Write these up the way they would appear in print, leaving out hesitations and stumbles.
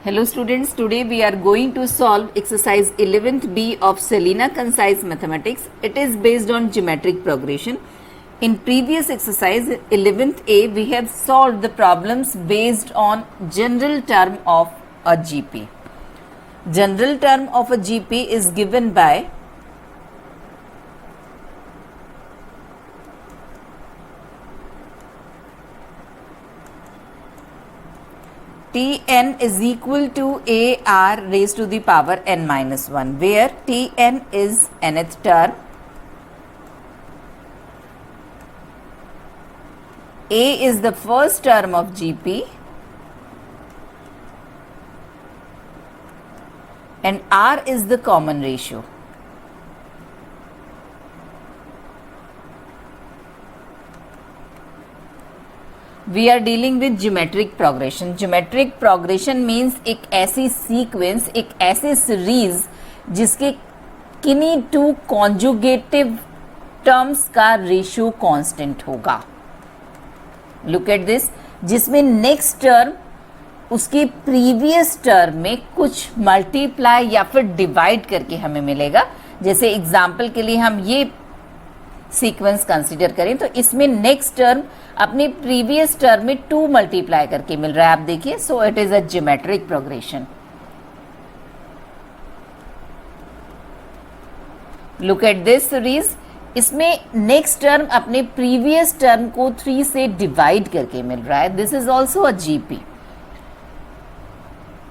Hello students, today we are going to solve exercise 11th B of Selena Concise Mathematics. It is based on geometric progression. In previous exercise 11th A, we have solved the problems based on general term of a GP. General term of a GP is given by Tn is equal to AR raised to the power n minus 1, where Tn is nth term, A is the first term of GP, and R is the common ratio. We are dealing with geometric progression. Geometric progression means एक ऐसी sequence, एक ऐसी series जिसके किन्हीं to conjugative terms का ratio constant होगा. Look at this, जिसमें next term उसकी प्रीवियस टर्म में कुछ मल्टीप्लाई या फिर डिवाइड करके हमें मिलेगा. जैसे एग्जाम्पल के लिए हम ये सीक्वेंस कंसीडर करें तो इसमें नेक्स्ट टर्म अपनी प्रीवियस टर्म में 2 मल्टीप्लाई करके मिल रहा है. आप देखिए, so it is a geometric progression. Look at this series, इसमें नेक्स्ट टर्म अपने प्रीवियस टर्म को 3 से डिवाइड करके मिल रहा है. This is also a GP.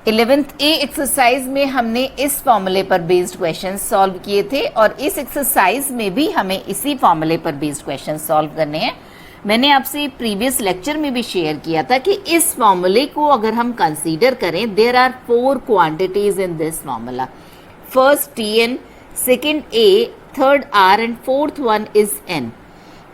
11th A exercise में हमने इस फॉर्मूले पर बेस्ड क्वेश्चन सॉल्व किए थे और इस एक्सरसाइज में भी हमें इसी फॉर्मूले पर बेस्ड क्वेश्चन सॉल्व करने हैं. मैंने आपसे प्रीवियस लेक्चर में भी शेयर किया था कि इस फॉर्मूले को अगर हम कंसीडर करें, there are 4 quantities in this formula. First Tn, second A, third R and fourth one is N.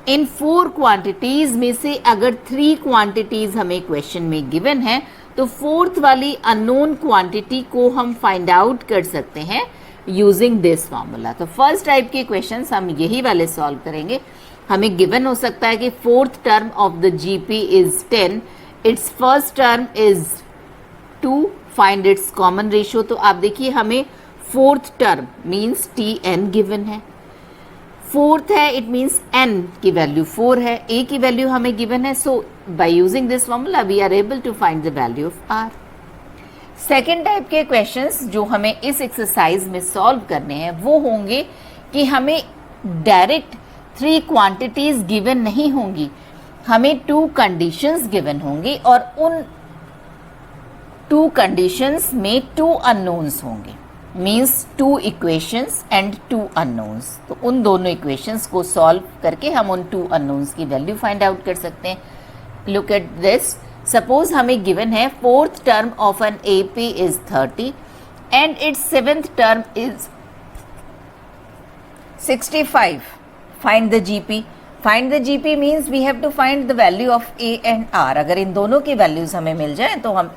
In 4 quantities में से अगर 3 क्वांटिटीज हमें क्वेश्चन में गिवन है तो फोर्थ वाली अननोन क्वांटिटी को हम फाइंड आउट कर सकते हैं यूजिंग दिस फॉर्मूला. तो फर्स्ट टाइप के क्वेश्चंस हम यही वाले सॉल्व करेंगे. हमें गिवन हो सकता है कि fourth term of the GP is 10, it's first term is 2, find its common ratio. तो आप देखिए, हमें fourth term means Tn given है, फोर्थ है इट मीन्स n की वैल्यू 4 है, a की वैल्यू हमें गिवन है. So by using this formula we are able to find the value of r. Second type के क्वेश्चंस जो हमें इस एक्सरसाइज में सॉल्व करने हैं वो होंगे कि हमें डायरेक्ट 3 क्वांटिटीज गिवन नहीं होंगी, हमें 2 कंडीशंस गिवन होंगी और उन 2 कंडीशंस में 2 अननोन्स होंगे. Means 2 equations and 2 unknowns. तो उन दोनों इक्वेशंस को सॉल्व करके हम उन 2 अननोन्स की वैल्यू फाइंड आउट कर सकते हैं. लुक एट दिस, सपोज हमें गिवन है fourth term of an AP is 30 and its seventh term is 65. Find the GP. Find the GP means we have to find the value of A and R. अगर इन दोनों की values हमें मिल जाए तो हम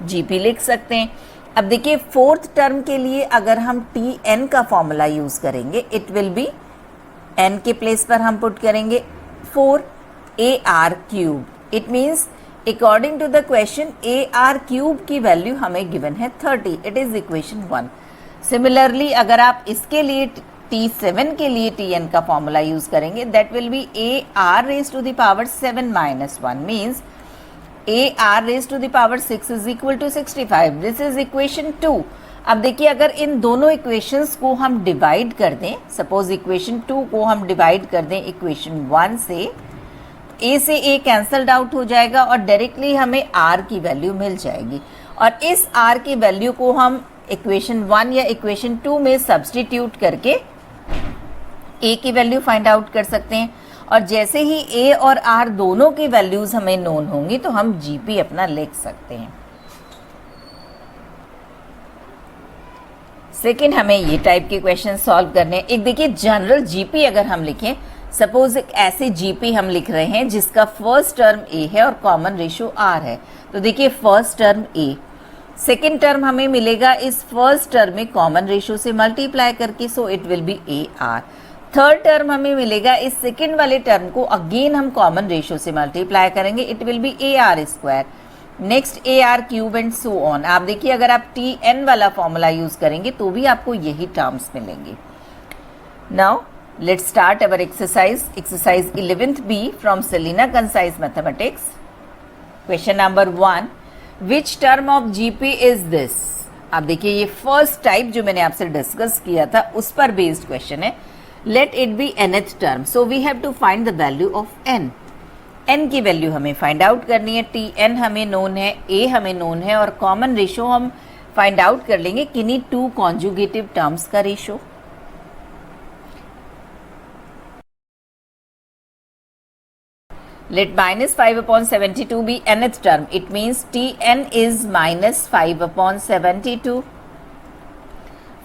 GP लिख सकते हैं. अब देखिए, फोर्थ टर्म के लिए अगर हम Tn का फॉर्मूला यूज करेंगे, इट विल बी n के प्लेस पर हम पुट करेंगे 4 AR cube. It means according to the question AR cube की वैल्यू हमें गिवन है 30. It is equation 1. सिमिलरली अगर आप इसके लिए T7 के लिए Tn का फॉर्मूला यूज करेंगे, that will be AR raise to the power 7 minus 1 means AR raised to the power 6 is equal to 65. This is equation 2. अब देखिए, अगर इन दोनों इक्वेशंस को हम डिवाइड कर दें, सपोज इक्वेशन 2 को हम डिवाइड कर दें इक्वेशन 1 से, A से A कैंसल्ड आउट हो जाएगा और डायरेक्टली हमें R की वैल्यू मिल जाएगी. और इस R की वैल्यू को हम इक्वेशन 1 या इक्वेशन 2 में सब्सटीट्यूट करके A की वैल्यू फाइंड आउट कर सकते हैं. और जैसे ही A और R दोनों की वैल्यूज हमें नोन होंगी तो हम जीपी अपना लिख सकते हैं. सेकेंड, हमें ये टाइप के क्वेश्चन सॉल्व करने हैं. एक देखिए, जनरल जीपी अगर हम लिखें, सपोज एक ऐसे जीपी हम लिख रहे हैं जिसका फर्स्ट टर्म A है और कॉमन रेशियो R है. तो देखिए, first term A, second term हमें मिलेगा इस फर्स्ट टर्म में कॉमन रेशियो से मल्टीप्लाई करके, so it will be AR. Third term हमें मिलेगा इस सेकेंड वाले टर्म को अगेन हम कॉमन रेशियो से मल्टीप्लाई करेंगे, it will be AR square. Next A R cube and so on. आप देखिए अगर आप टी एन वाला फॉर्मूला यूज करेंगे तो भी आपको यही टर्म्स मिलेंगे। Now let's start our exercise 11th B from Selina concise mathematics. Question number 1, which term of GP is this. आप देखिए ये फर्स्ट टाइप जो मैंने आपसे डिस्कस किया था उस पर बेस्ड क्वेश्चन है। Let it be nth term, so we have to find the value of n। n की वैल्यू हमें फाइंड आउट करनी है। टी एन हमें नोन है, a हमें नोन है, और कॉमन रेशो हम फाइंड आउट कर लेंगे किन्हीं टू कॉन्जुगेटिव टर्म्स का ratio. Let -5/72 be nth term. It means Tn is -5/72.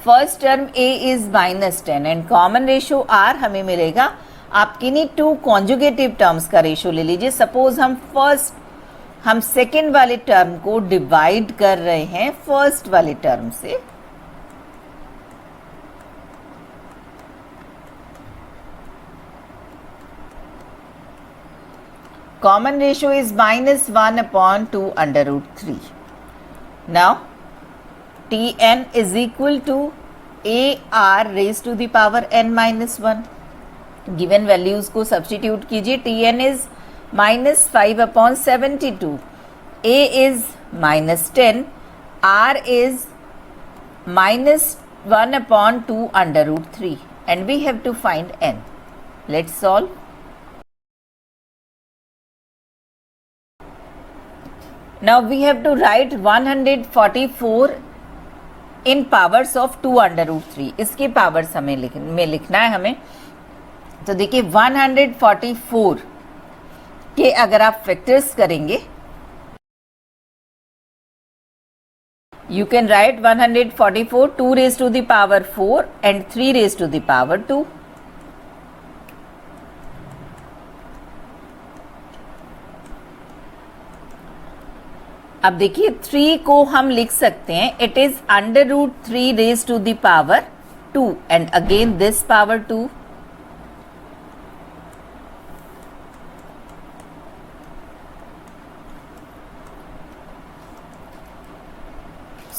First term A is -10 and common ratio R हमें मिलेगा। आप किन्हीं टू कॉन्जुगेटिव टर्म्स का रेशो ले लीजिए। सपोज हम सेकेंड वाले टर्म को डिवाइड कर रहे हैं फर्स्ट वाले टर्म से। Common ratio is -1/2 under root 3. Now, Tn is equal to AR raised to the power n minus 1. Given values को substitute कीजिए। Tn is -5/72, A is -10, R is -1/2 under root 3, and we have to find n. Let's solve. Now we have to write 144 in powers of 2 under root 3. इसके powers में लिखना है हमें। तो देखिए 144 के अगर आप फैक्टर्स करेंगे, you can write 144 2 raised to the power 4 and 3 raised to the power 2. अब देखिए 3 को हम लिख सकते हैं, it is under root 3 raise to the power 2 and again this power 2।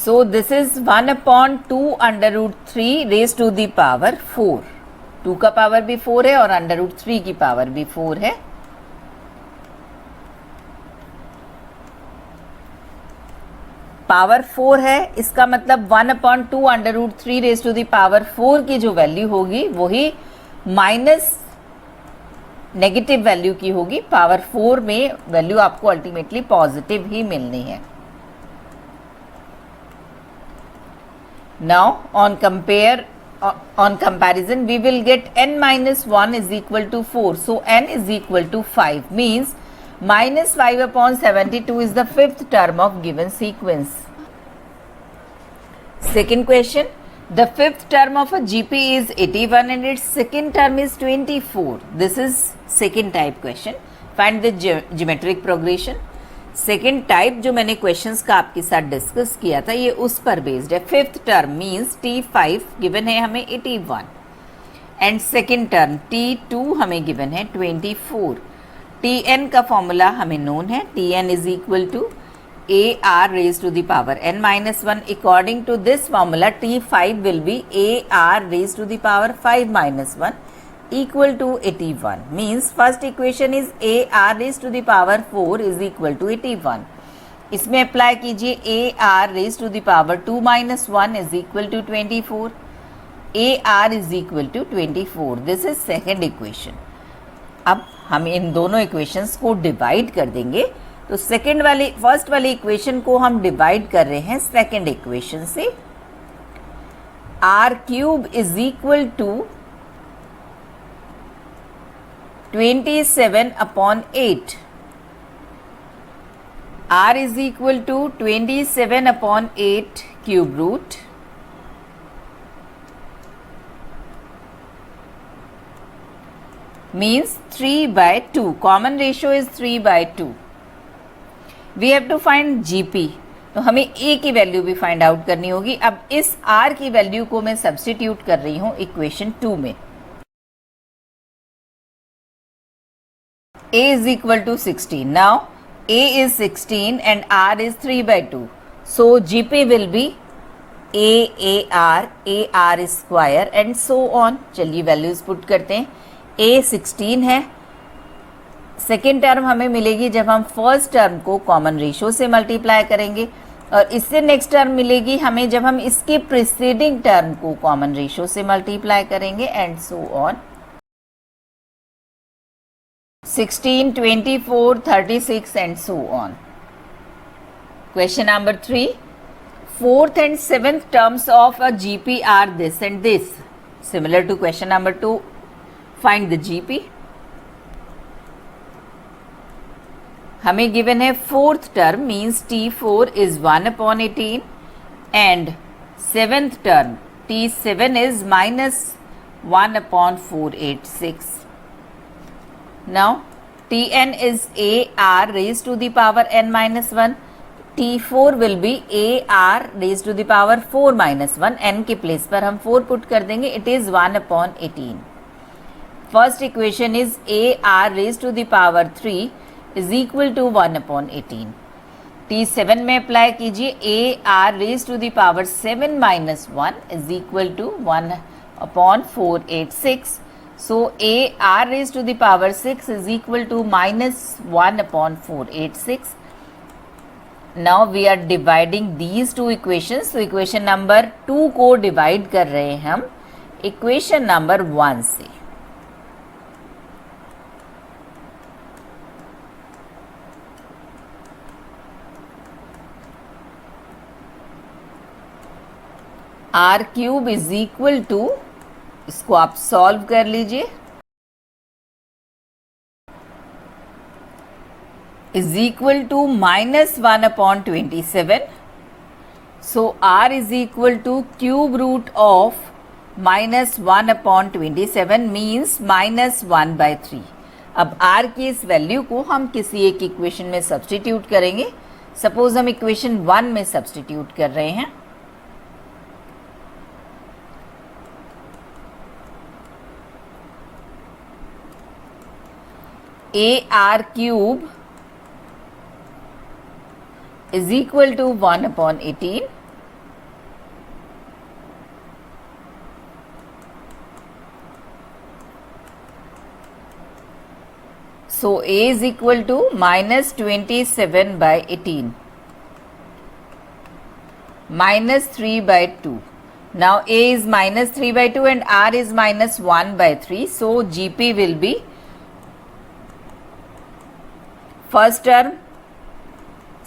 So this is 1/2 under root 3 raise to the power 4। 2 का power भी 4 है और अंडर रूट 3 की पावर भी 4 है। पावर 4 है, इसका मतलब 1/2 under root 3 raise to the power 4 की जो वैल्यू होगी वही माइनस नेगेटिव वैल्यू की होगी। पावर 4 में वैल्यू आपको अल्टीमेटली पॉजिटिव ही मिलनी है। Now on comparison we will get n-1 is equal to 4, so n is equal to 5 means -5/72 is the fifth term of given sequence. Second question, the fifth term of a GP is 81 and its second term is 24. This is second type question. Find the geometric progression. Second type जो मैंने questions का आपके साथ discuss किया था ये उस पर बेस्ड है। Fifth term means T5 given है हमें 81 एंड सेकेंड टर्म T2 हमें गिवन है 24। Tn का फॉर्मूला हमें नोन है। Tn is equal to AR raised to the power n minus 1. According to this formula, T5 will be AR raised to the power 5 minus 1 equal to 81. Means first equation is AR raised to the power 4 is equal to 81. इसमें apply कीजिए AR raised to the power 2 minus 1 is equal to 24. AR is equal to 24. This is second equation. अब हम इन दोनों equations को divide कर देंगे। तो first वाली इक्वेशन को हम डिवाइड कर रहे हैं सेकेंड इक्वेशन से। r³ is equal to 27/8। r is equal to 27/8 cube root means 3/2. Common ratio is 3/2. We have to find GP. तो हमें A की वैल्यू भी फाइंड आउट करनी होगी। अब इस R की वैल्यू को मैं सब्स्टिट्यूट कर रही हूं इक्वेशन 2 में। A is equal to 16. Now A is 16 and R is 3/2. So GP will be AR square and so on. चलिए वैल्यूज पुट करते हैं. A 16 है. सेकेंड टर्म हमें मिलेगी जब हम फर्स्ट टर्म को कॉमन रेशियो से मल्टीप्लाई करेंगे, और इससे नेक्स्ट टर्म मिलेगी हमें जब हम इसके प्रीसीडिंग टर्म को कॉमन रेशियो से मल्टीप्लाई करेंगे and so on. 16, 24, 36 and so on. Question number 3. Fourth and seventh terms of a GP are this and this. Similar to question number 2. Find the GP. हमें given है fourth term means T4 is 1/18 and seventh term T7 is minus 1/486. Now Tn is AR raised to the power n minus 1. T4 will be AR raised to the power 4 minus 1. n के place पर हम 4 put कर देंगे. It is 1/18. First equation is AR raised to the power 3 is equal to 1/18. T7 में apply कीजिए. AR raised to the power 7 minus 1 is equal to 1/486. So AR raised to the power 6 is equal to minus 1/486. Now we are dividing these two equations. So equation number 2 को divide कर रहे हैं हम equation number 1 से. R cube is equal to, इसको आप solve कर लीजिए, is equal to minus 1/27. So R is equal to cube root of minus 1/27 means minus 1/3. अब R की इस वैल्यू को हम किसी एक इक्वेशन में सब्सटीट्यूट करेंगे. सपोज हम इक्वेशन 1 में सब्सटीट्यूट कर रहे हैं. AR cube is equal to 1/18. So A is equal to minus 27/18 minus 3/2. Now A is minus 3/2 and R is minus 1/3. So GP will be first term.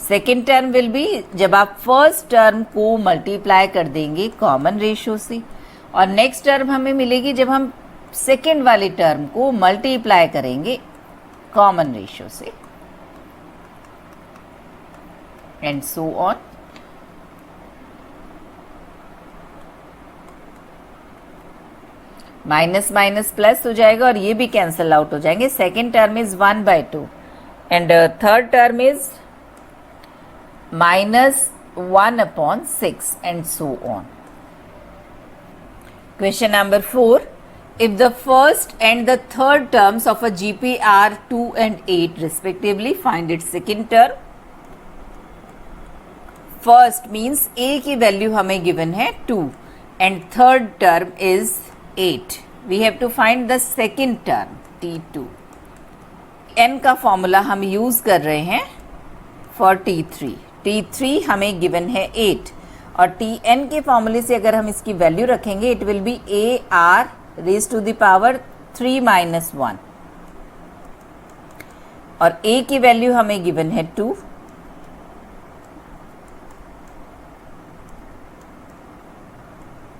Second term will B जब आप first term को multiply कर देंगे common ratio से, और next term हमें मिलेगी जब हम सेकेंड वाले टर्म को मल्टीप्लाई करेंगे कॉमन रेशियो से and so on. Minus minus plus हो जाएगा और ये भी कैंसल आउट हो जाएंगे. Second term is 1/2 and third term is minus 1/6 and so on. Question number 4. If the first and the third terms of a GP are 2 and 8 respectively, find its second term. First means A की value हमें given है 2 and third term is 8. We have to find the second term T2. n का formula हम use कर रहे हैं for T3. T3 हमें given है 8 और Tn के फॉर्मूले से अगर हम इसकी वैल्यू रखेंगे it will be AR raise to the power 3 minus 1 और A की वैल्यू हमें गिवन है 2.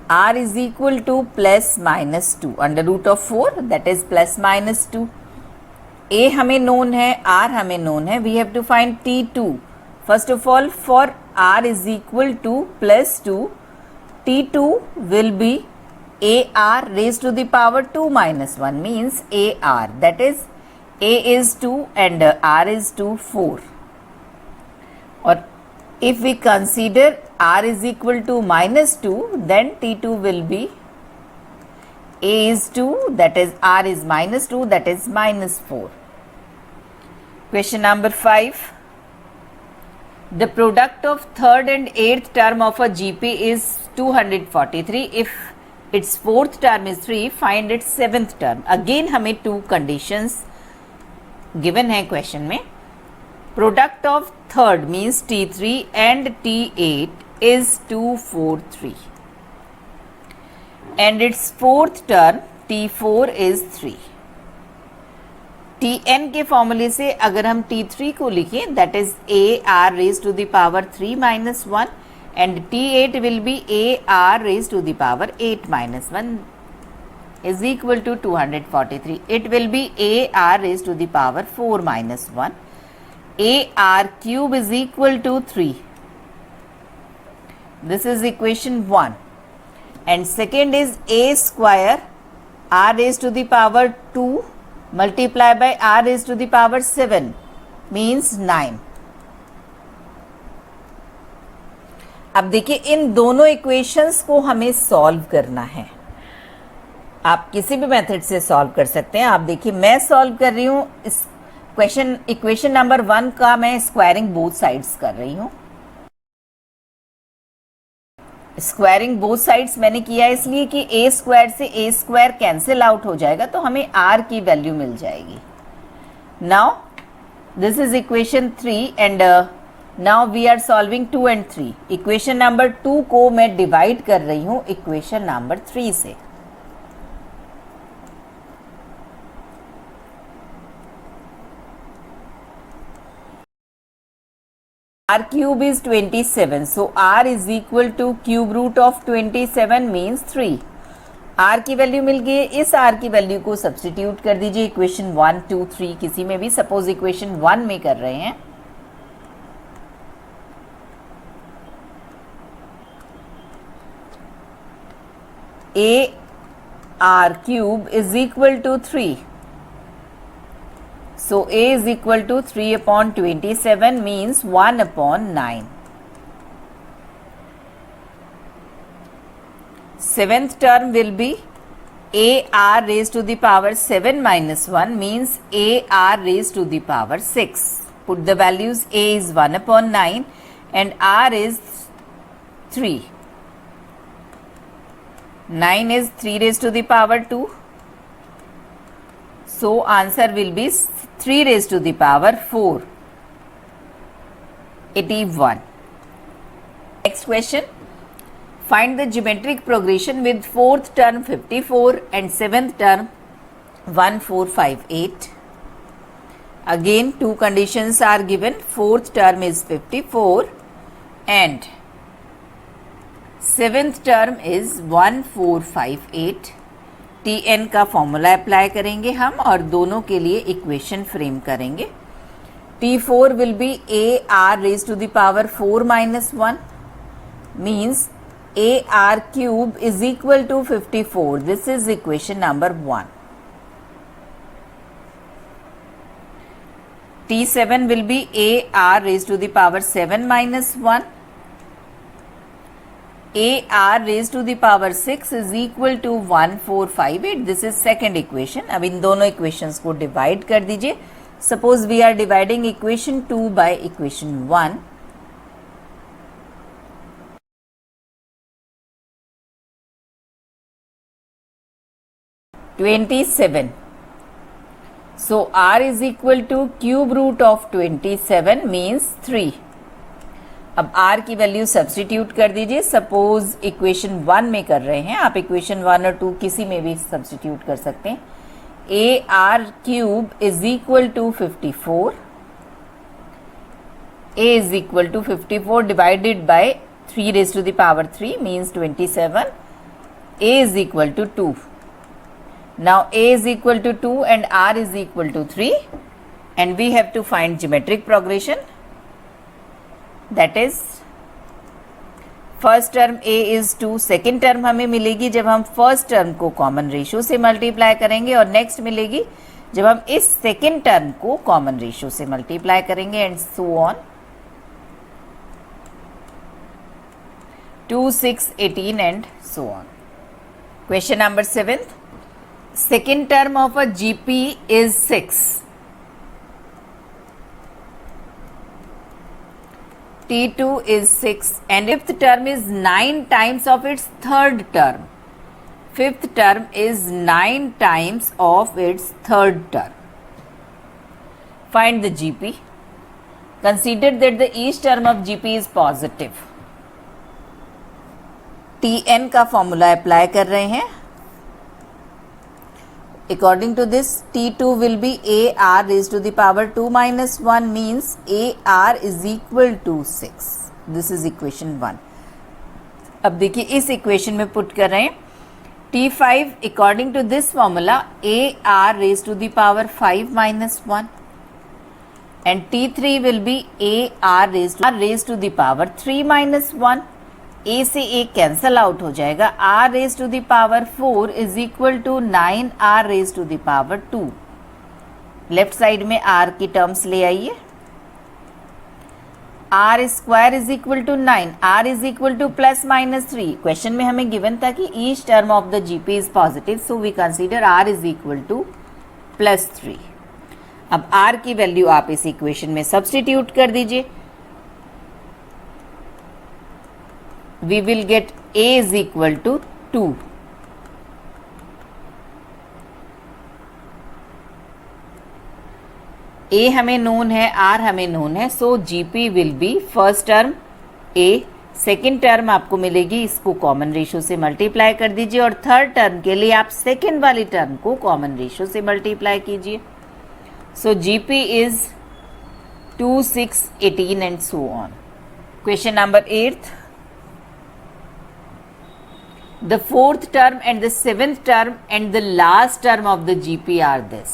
R is equal to plus minus 2 under root of 4 that is plus minus 2. A हमें known है, R हमें known है. We have to find T2. First of all, for R is equal to plus 2, T2 will be AR raised to the power 2 minus 1 means AR. That is A is 2 and R is 2, 4. Or if we consider R is equal to minus 2, then T2 will be A is 2, that is R is minus 2, that is minus 4. Question number 5. The product of third and eighth term of a GP is 243. If its fourth term is 3, find its seventh term. Again हमें two conditions given है question में. Product of third means T3 and T8 is 243. And its fourth term T4 is 3. Tn के फॉर्मूले से अगर हम T3 को लिखें, that is AR raised to the power 3 minus 1 and T8 will be AR raised to the power 8 minus 1 is equal to 243. It will be AR raised to the power 4 minus 1. AR cube is equal to 3. This is equation 1. And second is A square R raised to the power 2 multiply by R raised to the power 7 means 9. अब देखिए इन दोनों equations को हमें solve करना है. आप किसी भी मेथड से सॉल्व कर सकते हैं. आप देखिए मैं सॉल्व कर रही हूँ इस इक्वेशन नंबर 1 का मैं स्क्वायरिंग बोथ साइड्स कर रही हूँ. स्क्वायरिंग बोथ साइड्स मैंने किया इसलिए कि ए स्क्वायर से ए स्क्वायर कैंसिल आउट हो जाएगा तो हमें आर की वैल्यू मिल जाएगी. Now this is equation 3 and now we are solving 2 and 3. Equation number 2 को मैं डिवाइड कर रही हूं इक्वेशन नंबर 3 से. R cube is 27. So R is equal to cube root of 27 means 3. R की वैल्यू मिल गई. इस R की वैल्यू को सब्स्टिट्यूट कर दीजिए इक्वेशन 1, 2, 3 किसी में भी. सपोज इक्वेशन 1 में कर रहे हैं. AR cube is equal to 3. So A is equal to 3 upon 27 means 1 upon 9. Seventh term will be AR raised to the power 7 minus 1 means AR raised to the power 6. Put the values. A is 1 upon 9 and R is 3. 9 is 3 raised to the power 2. So answer will be 3 raised to the power 4. 81. Next question. Find the geometric progression with fourth term 54 and seventh term 1458. Again two conditions are given. Fourth term is 54 and seventh term is 1458. Tn का formula apply करेंगे हम और दोनों के लिए equation frame करेंगे. T4 will be AR raised to the power 4 minus 1 means AR cube is equal to 54. This is equation number 1. T7 will be AR raised to the power 7 minus 1. AR raised to the power 6 is equal to 1458. This is second equation. अब इन दोनों equations को divide कर दीजिए. Suppose we are dividing equation 2 by equation 1. (27). So R is equal to cube root of 27 means 3. अब R की value substitute कर दीजिए. Suppose equation 1 में कर रहे हैं, आप इक्वेशन 1 और 2 किसी में भी सब्स्टिट्यूट कर सकते हैं. AR cube is equal to 54. A is equal to 54 divided by 3 raised to the power 3 means 27. A is equal to 2. Now A is equal to 2 and R is equal to 3 and we have to find geometric progression. That is first term A is 2. Second term हमें मिलेगी जब हम first term को common ratio से multiply करेंगे और next मिलेगी जब हम इस सेकेंड टर्म को कॉमन रेशियो से मल्टीप्लाई करेंगे and so on. 2, 6, 18 and so on. Question number 7. Second term of a GP is 6. T2 is 6 and fifth term is 9 times of its third term. Fifth term is 9 times of its third term. Find the GP. Consider that the each term of GP is positive. Tn का formula apply कर रहे हैं. According to this, T2 will be AR raised to the power 2 minus 1 means AR is equal to 6. This is equation 1. अब देखिए इस equation में put कर रहे हैं. T5 according to this formula AR raised to the power 5 minus 1 and T3 will be AR raised to the power 3 minus 1. A से A cancel out हो जाएगा. R raised to the power 4 is equal to 9R raised to the power 2. Left side में R की terms ले आइए. R square is equal to 9. R is equal to plus minus 3. Question में हमें given था कि each term of the GP is positive, so we consider R is equal to plus 3. अब R की value आप इस इक्वेशन में substitute कर दीजिए. We will get A is equal to 2. A हमें नोन है, R हमें नोन है, सो GP will be first term A, second term आपको मिलेगी, इसको कॉमन रेशियो से मल्टीप्लाई कर दीजिए और थर्ड टर्म के लिए आप सेकेंड वाली टर्म को कॉमन रेशियो से मल्टीप्लाई कीजिए. सो GP is 2, 6, 18 and so on. Question number 8. The fourth term and the seventh term and the last term of the GP are this.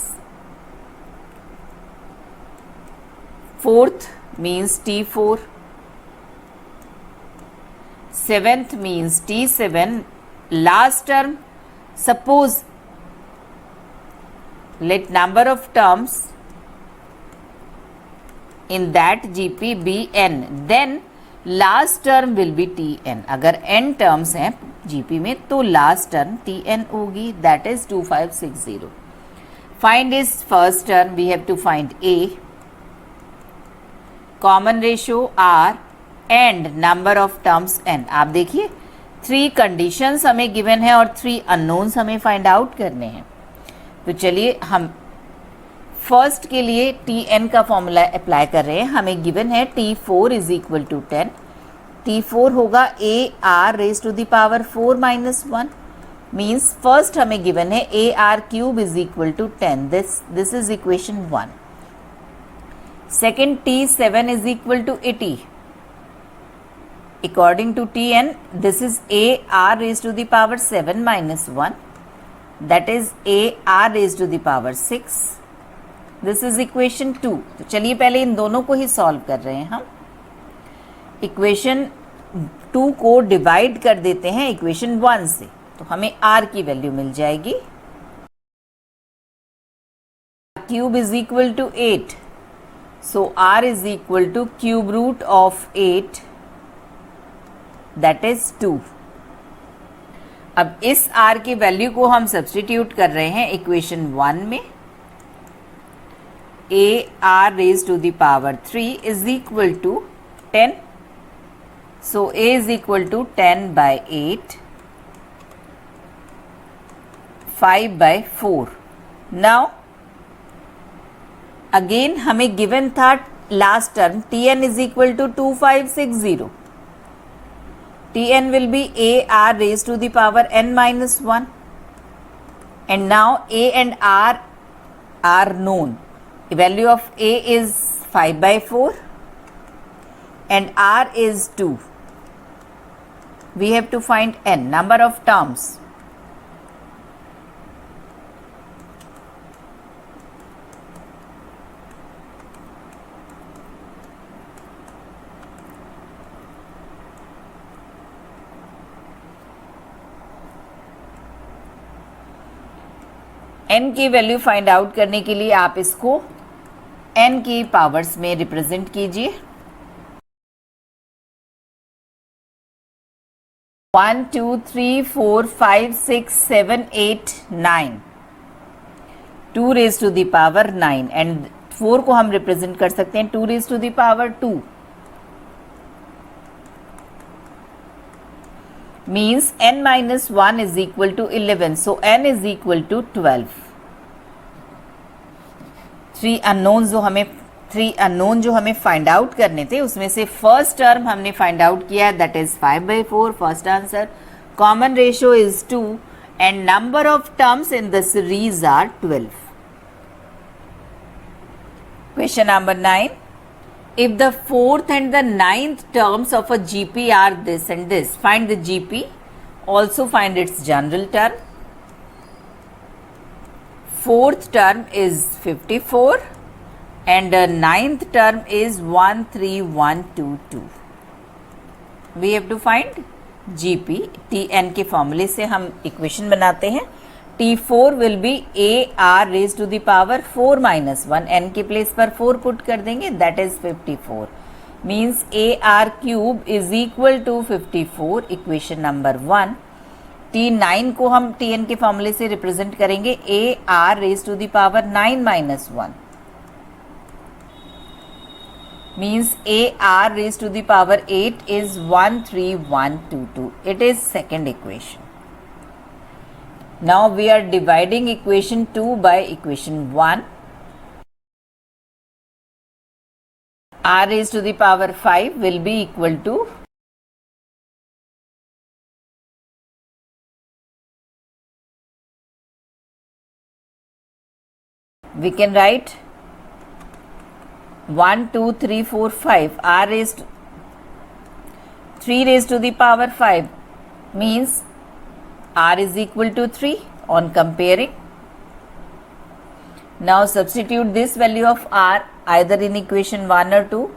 Fourth means T4. Seventh means T7. Last term, suppose let number of terms in that GP be n, then last term will be Tn. अगर n terms हैं GP में तो last term Tn होगी, that is 2560. Find is first term, we have to find A, common ratio R and number of terms n. आप देखिए 3 conditions हमें given है और 3 अननोन्स हमें फाइंड आउट करने हैं. तो चलिए हम फर्स्ट के लिए Tn का फॉर्मूला अप्लाई कर रहे हैं. हमें गिवन है T4 is equal to 10. T4 होगा AR raise to the power 4 minus 1 means first हमें गिवन है AR cube is equal to 10. This is equation 1. Second T7 is equal to 80. According to Tn this is AR raise to the power 7 minus 1, that is AR raise to the power 6. This is equation 2. तो चलिए पहले इन दोनों को ही solve कर रहे हैं हम. Equation 2 को डिवाइड कर देते हैं इक्वेशन 1 से, तो हमें R की वैल्यू मिल जाएगी. Cube is equal to 8, so R is equal to cube root of 8, that is 2. अब इस R की वैल्यू को हम सब्स्टिट्यूट कर रहे हैं इक्वेशन 1 में. AR raised to the power 3 is equal to 10. So A is equal to 10 by 8, 5 by 4. Now again हमें given था last term Tn is equal to 2560. Tn will be AR raised to the power n minus 1. And now A and R are known. The value of A is 5 by 4 and R is 2. We have to find n, number of terms. n की value find out करने के लिए आप इसको n की powers में represent कीजिए. 1 2 3 4 5 6 7 8 9, 2 raise to the power 9 and 4 को हम रिप्रेजेंट कर सकते हैं 2 raise to the power 2. means n minus 1 is equal to 11, so n is equal to 12. Three unknown जो हमें फाइंड आउट करने थे उसमें से फर्स्ट टर्म हमने फाइंड आउट किया, that is 5/4. First answer. Common ratio is 2 and number of terms in the series are 12. Question number 9. If the fourth and the ninth terms of a GP are this and this, find the GP. Also find its general term. Fourth term is 54 and the ninth term is 13122. We have to find GP. TN के फॉर्मूले से हम equation बनाते हैं. T4 will be AR raised to the power 4 minus 1. N के place पर 4 put कर देंगे, that is 54. Means AR cube is equal to 54. Equation number 1. T9 को हम TN के फॉर्मूले से रिप्रेजेंट करेंगे AR raised to the power 9 minus 1. Means AR raised to the power 8 is 13122. It is second equation. Now we are dividing equation 2 by equation 1. R raised to the power 5 will be equal to we can write 1 2 3 4 5. R raised 3 raised to the power 5 means R is equal to 3 on comparing. Now substitute this value of R either in equation 1 or 2.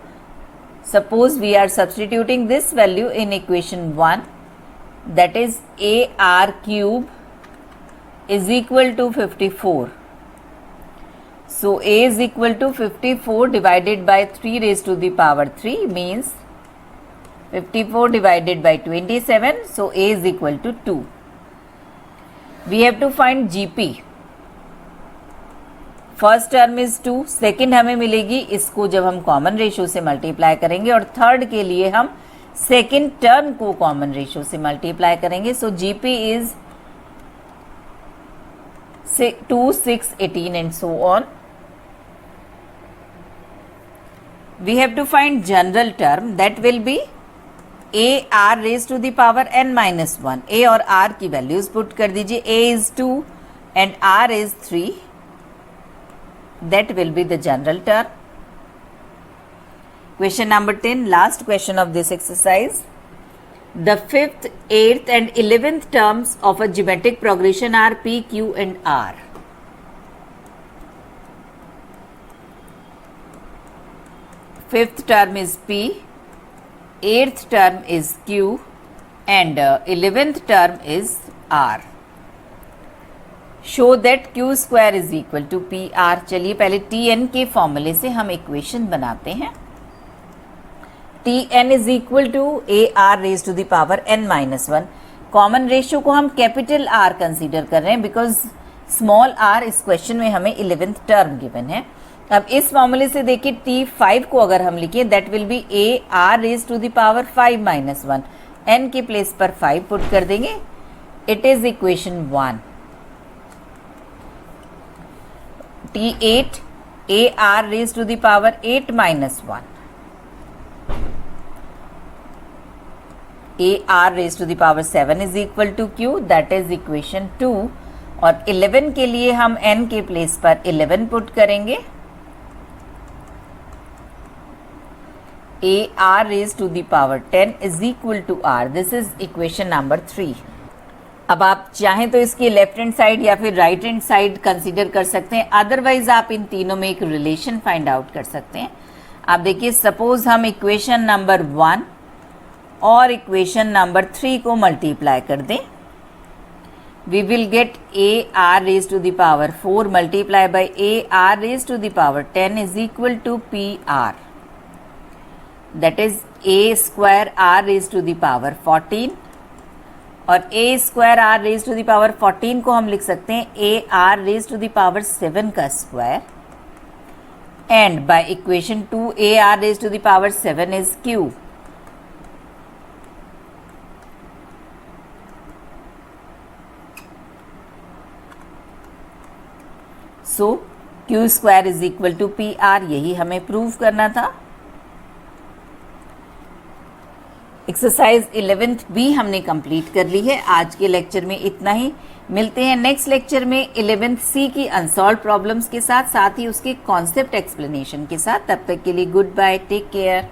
Suppose we are substituting this value in equation 1, that is AR cube is equal to 54. So A is equal to 54 divided by 3 raised to the power 3 means 54 divided by 27. So A is equal to 2. We have to find GP. First term is 2, second हमें मिलेगी इसको जब हम common ratio से multiply करेंगे, और third के लिए हम सेकेंड टर्म को कॉमन रेशियो से मल्टीप्लाई करेंगे. So GP is 2 6 18 and so on. We have to find general term that will be a r raised to the power n minus 1. A और r की values put कर दीजिए. A is 2 and r is 3. That will be the general term. Question number 10, last question of this exercise. The 5th, 8th and 11th terms of a geometric progression are P, Q and R. Fifth term is P, 8th term is Q and 11th term is R. Show that Q square is equal to PR. चलिए पहले Tn के फॉर्मूले से हम equation बनाते हैं. Tn is equal to AR raised to the power n minus 1. Common ratio को हम कैपिटल R कंसीडर कर रहे हैं बिकॉज स्मॉल r इस क्वेश्चन में हमें 11th टर्म गिवन है. अब इस फॉर्मूले से देखिए T5 को अगर हम लिखें that will be AR raise to the power 5 minus 1. n के प्लेस पर 5 पुट कर देंगे. It is equation 1. T8 AR raise to the power 8 minus 1. AR raise to the power 7 is equal to Q, that is equation 2. और 11 के लिए हम n के place पर 11 पुट करेंगे. AR raised to the power 10 is equal to R. This is equation number 3. अब आप चाहें तो इसकी लेफ्ट हैंड साइड या फिर राइट हैंड साइड कंसीडर कर सकते हैं, अदरवाइज आप इन तीनों में एक रिलेशन फाइंड आउट कर सकते हैं. आप देखिए सपोज हम इक्वेशन नंबर 1 और इक्वेशन नंबर 3 को मल्टीप्लाई कर दें. We will get AR raised to the power 4 multiply by AR raised to the power 10 is equal to PR. That is A square R raised to the power 14. और A square R raised to the power 14 को हम लिख सकते हैं AR raised to the power 7 का square. And by equation 2 AR raised to the power 7 is Q. So Q square is equal to P R, यही हमें prove करना था। एक्सरसाइज 11th भी हमने कंप्लीट कर ली है। आज के लेक्चर में इतना ही। मिलते हैं नेक्स्ट लेक्चर में 11th सी की अनसॉल्व प्रॉब्लम्स के साथ ही उसके कॉन्सेप्ट एक्सप्लेनेशन के साथ। तब तक के लिए गुड बाय, टेक केयर।